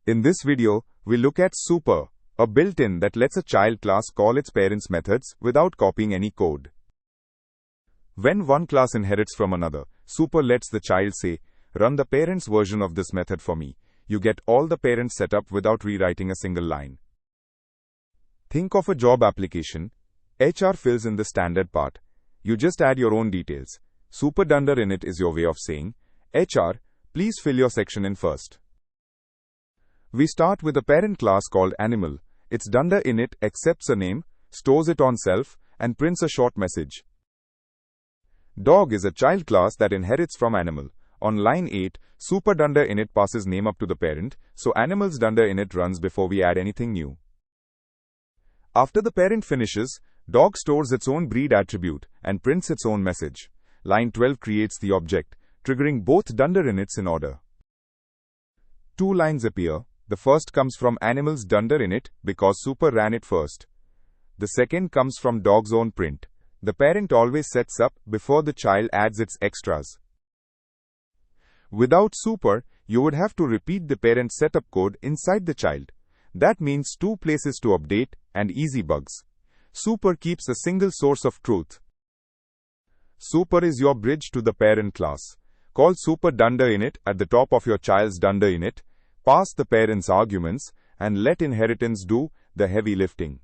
In this video, we look at super, a built-in that lets a child class call its parents' methods without copying any code. When one class inherits from another, super lets the child say, "Run the parents' version of this method for me." You get all the parents set up without rewriting a single line. Think of a job application. HR fills in the standard part. You just add your own details. Super dunder init is your way of saying, "HR, please fill your section in first." We start with a parent class called animal. Its dunder init accepts a name, stores it on self, and prints a short message. Dog is a child class that inherits from animal. On line 8, super dunder init passes name up to the parent, so animal's dunder init runs before we add anything new. After the parent finishes, dog stores its own breed attribute and prints its own message. Line 12 creates the object, triggering both dunder inits in order. Two lines appear. The first comes from animal's dunder init because super ran it first. The second comes from dog's own print. The parent always sets up before the child adds its extras. Without super, you would have to repeat the parent setup code inside the child. That means two places to update and easy bugs. Super keeps a single source of truth. Super is your bridge to the parent class. Call super dunder init at the top of your child's dunder init, pass the parent's arguments, and let inheritance do the heavy lifting.